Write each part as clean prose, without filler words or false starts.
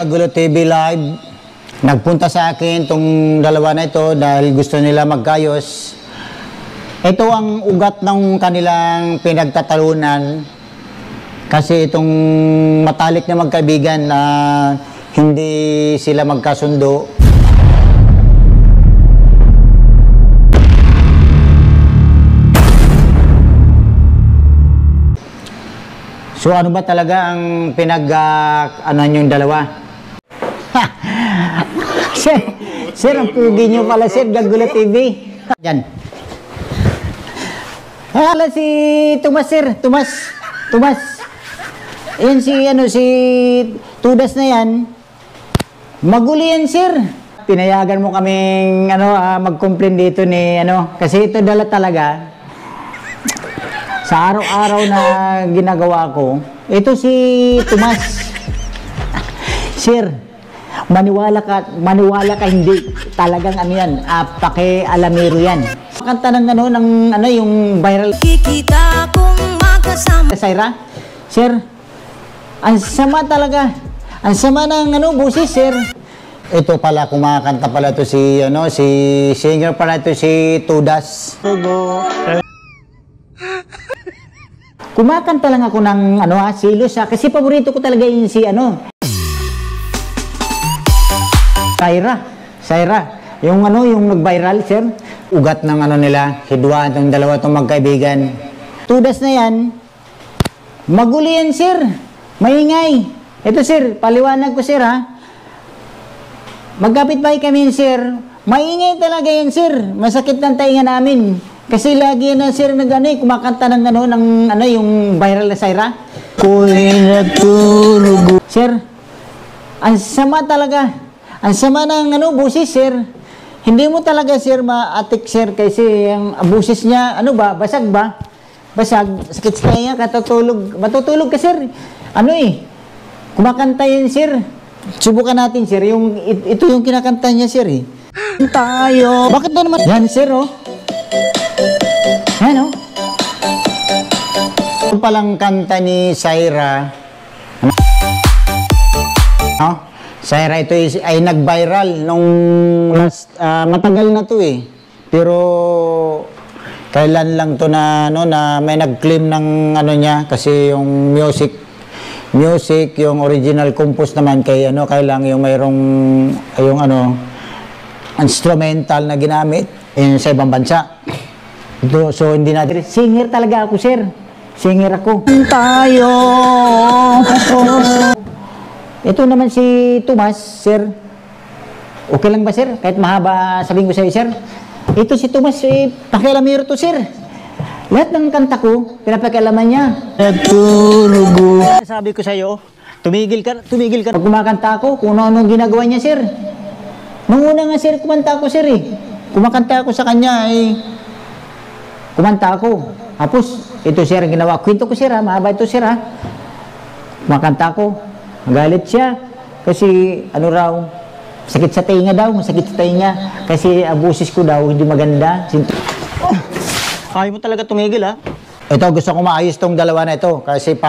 Gagulo TV Live. Nagpunta sa akin itong dalawa na ito dahil gusto nila magkayos. Ito ang ugat ng kanilang pinagtatalunan. Kasi itong matalik na magkaibigan na hindi sila magkasundo. So ano ba talaga ang ano yung dalawa? Sir, ang pugi nyo pala, sir, Gagulo TV. Yan. Hala si Tomas, sir. Tomas. Ayan si Tudas na yan. Maguli yan, sir. Pinayagan mo kaming mag-complain dito ni kasi ito dala talaga. Sa araw-araw na ginagawa ko, ito si Tomas. Sir, maniwala ka hindi. Talagang yan, paki-alamero yan. Kanta ng yung viral. Kikita kong magkasama. Saira, sir, ang sama talaga. Ang sama ng busis, sir. Ito pala, kumakanta pala to si singer pala to si Tudas. Kumakanta lang ako ng silos kasi paborito ko talaga yung si Saira. Yung nag-viral, sir. Ugat ng nila, hidwa itong dalawa itong magkaibigan. Tudas na yan. Maguli yan, sir. Maingay. Ito, sir, paliwanag ko, sir, ha. Magkapit-bahay kami, sir. Maingay talaga yan, sir. Masakit ng tainga namin. Kasi lagi na sir kumakanta ng yung viral na Saira. Sir, ang sama talaga. Ang sama ng busis, sir. Hindi mo talaga, sir, ma-atik, sir, kasi ang busis niya, basag ba? Basag, sakit sa kanya, matutulog ka, sir. Kumakanta yan, sir. Subukan natin, sir, ito yung kinakanta niya, sir, Tayo. Bakit ba naman? Yan, sir, Ano? Ito palang kanta ni Saira. Saira, ito ay nag-viral nung matagal na to Pero kailan lang to na may nag-claim ng niya kasi yung music yung original compose naman kailang yung mayroong instrumental na ginamit sa ibang bansa. So hindi natin. Singer talaga ako, sir. Singer ako. Tayo. Ito naman si Tomas, sir. Okay lang ba, sir? Kahit mahaba sabihin ko sa iyo, sir. Ito si Tomas, pakialamero to, sir. Lahat ng kanta ko, pinapakialaman niya. Sabi ko sa iyo, tumigil ka. Pag kumakanta ako, kung ano ginagawa niya, sir. Nung una nga, sir, kumanta ako, sir, Kumakanta ako sa kanya, kumanta ako. Tapos, ito, sir, ang ginawa. Kwento ko, sir, mahaba ito, sir, Kumakanta ako. Magalit siya. Kasi, sakit sa tainga daw. Masakit sa tainga. Kasi, ang busis ko daw, hindi maganda. Ayaw mo talaga tumigil, Ito, gusto ko maayos tong dalawa na ito. Kasi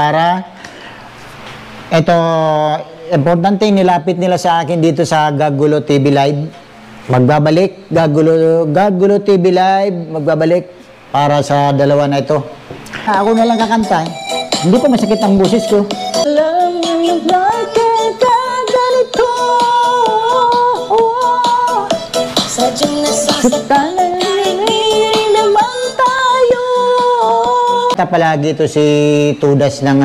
importante nilapit nila sa akin dito sa Gagulo TV Live. Magbabalik. Gagulo TV Live. Magbabalik para sa dalawa na ito. Ako na lang kakanta. Hindi pa masakit ang busis ko. Alam mo bakit ganito? Sadyang nasasaktan naman tayo. Kita palagi ito si Tudas ng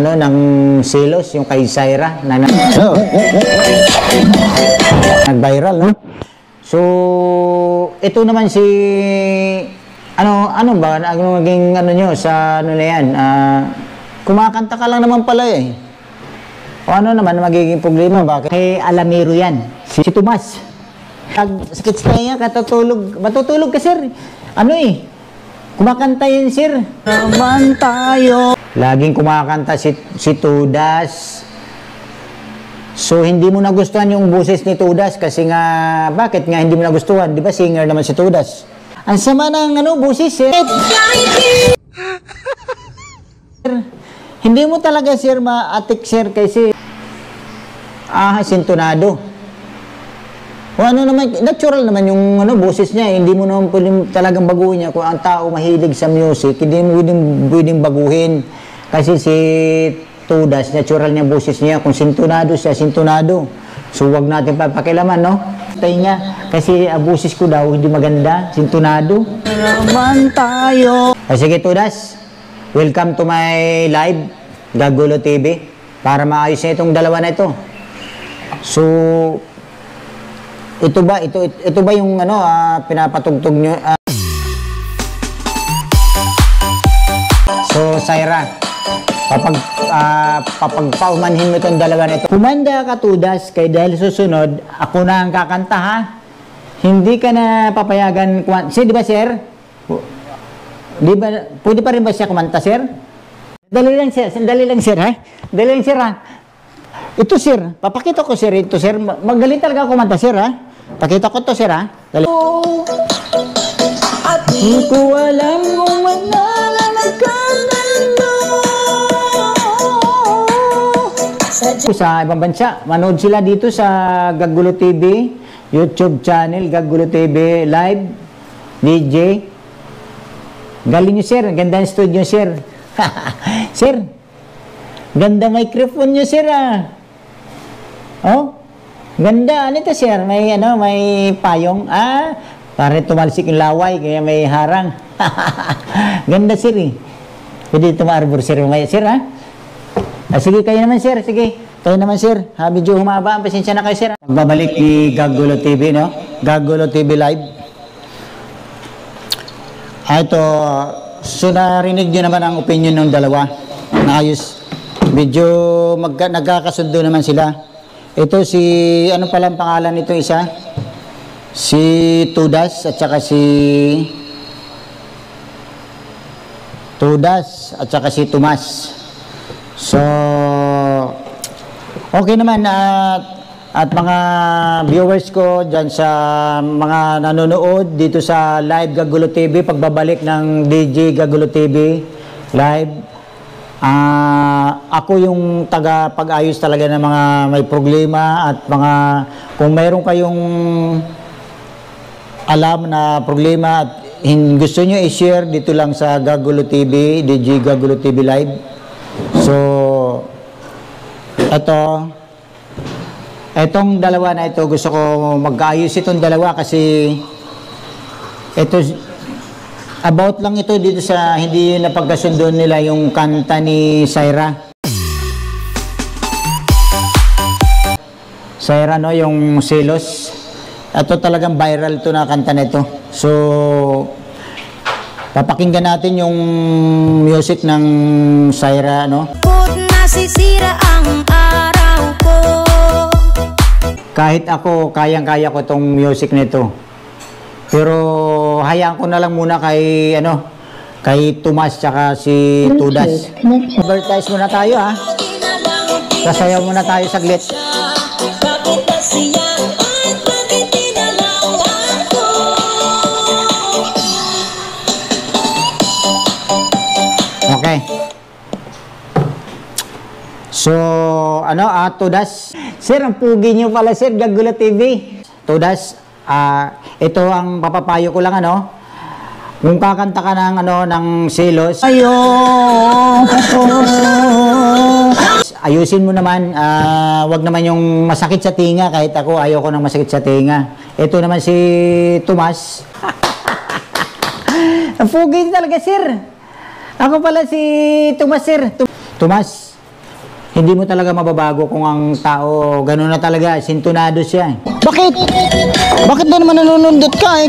Silos, yung kay Saira. Nag-viral, So, ito naman si ano ba? Ano maging nyo sa na yan? Kumakanta ka lang naman pala O ano naman magiging problema? Bakit? Kay alamero yan. Si Tomas. Sakit sa kanya, matutulog ka, sir. Kumakanta yan, sir. Naman tayo. Laging kumakanta si Tudas. So, hindi mo nagustuhan yung boses ni Tudas kasi nga, bakit nga hindi mo nagustuhan? Di ba singer naman si Tudas? Ang sama ng boses, sir. Hindi mo talaga, sir, ma-atik, sir, kasi sintonado. O ano naman, natural naman yung ano, boses niya. Hindi mo naman pwedeng talagang baguhin niya. Kung ang tao mahilig sa music, hindi mo pwedeng baguhin. Kasi si Tudas, natural niya boses niya. Kung sintonado siya, sintonado. So, wag natin papakilaman, no? Tayo niya. Kasi boses ko daw, hindi maganda. Sintonado. Naman tayo. Sige, Tudas. Welcome to my live, Gagulo TV. Para maayos na itong dalawa na ito. So, ito ba yung ano, pinapatugtog nyo? So, Syra, papagpaumanhin mo itong dalawa na ito. Kumanda ka, Tudas, kay dahil susunod, ako na ang kakanta, ha? Hindi ka na papayagan. Di ba, sir? Di ba, pwede pa rin ba siya kumanta, sir? Dali lang, sir, ha? Dali lang, sir, ha? Ito, sir. Papakita ko, sir. Ito, sir. Magaling talaga kumanta, sir, ha? Pakita ko to, sir, ha? Dali. Hindi ko alam kung sa ibang bansa. Manood sila dito sa Gagulo TV, YouTube channel, Gagulo TV Live, DJ. Galing nyo, sir. Ganda ng studio, sir. Sir, ganda microphone nyo, sir, ha? Oh? Ganda, ano ito, sir? May, ano, may payong. Para tumalsik yung laway, kaya may harang. Ganda, sir, eh. Pwede tumaarbor, sir, may, sir, ha? Sige, kayo naman, sir. Sige, kayo naman, sir. Medyo humaba. Pasensya na kayo, sir. Magbabalik ni Gagulo TV, no? Gagulo TV Live. Ito, so narinig nyo naman ang opinion ng dalawa. Naayos. Medyo nagkakasundo naman sila. Ito si, ano palang pangalan nito isa? Si Tudas at saka si si Tomas. So, okay naman at mga viewers ko dyan sa mga nanonood dito sa Live Gagulo TV, pagbabalik ng DJ Gagulo TV Live. Ako yung taga-pag-ayos talaga ng mga may problema at mga kung mayroon kayong alam na problema at gusto nyo i-share dito lang sa Gagulo TV, DJ Gagulo TV Live. So, etong dalawa na ito, gusto ko mag-ayos itong dalawa kasi ito about lang ito dito sa hindi napagkasundo nila yung kanta ni Syra. Syra, no, yung Selos. Ito talagang viral to na kanta nito. So, papakinggan natin yung music ng Syra, no? Nasisira ang araw ko. Kahit ako, kayang-kaya ko itong music nito. Pero hayaan ko na lang muna kay kay Tomas tsaka si Tudas. Advertise muna tayo, ha. Sasayaw muna tayo saglit. Okay. So, Tudas. Sir, ang pugi niyo pala, sir, Gagulo TV. Tudas, ito ang papapayo ko lang, kung kakanta ka ng Selos, ayusin mo naman, wag naman yung masakit sa tinga, kahit ako ayoko ng masakit sa tinga. Ito naman si Tomas. Ang pugi talaga, sir. Ako pala si Tomas, sir. Tomas, hindi mo talaga mababago kung ang tao, gano'n na talaga, sintonado siya. Bakit? Bakit na naman nanunundot ka?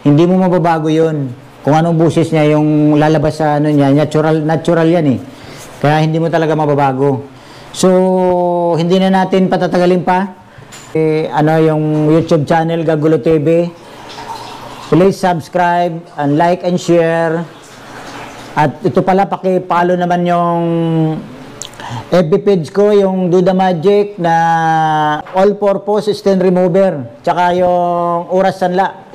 Hindi mo mababago yun. Kung anong busis niya, yung lalabas sa niya, natural yan eh. Kaya hindi mo talaga mababago. So, hindi na natin patatagalin pa. Yung YouTube channel, Gagulo TV. Please subscribe and like and share. At ito pala, paki-follow naman yung FB page ko, yung Duda Magic na all-purpose stain remover. Tsaka yung Oras Sanla.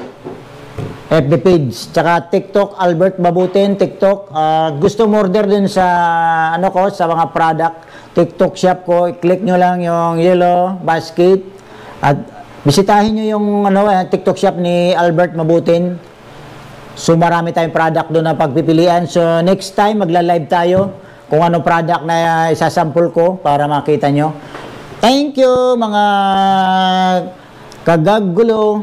FB page. Tsaka TikTok, Albert Babutin, TikTok. Gusto mo order din sa, sa mga product. TikTok shop ko. I-click nyo lang yung yellow basket at bisitahin nyo yung TikTok shop ni Albert Mabutin. So marami tayong product doon na pagpipilian. So next time magla-live tayo kung anong product na isasample ko para makita nyo. Thank you mga kagagulo.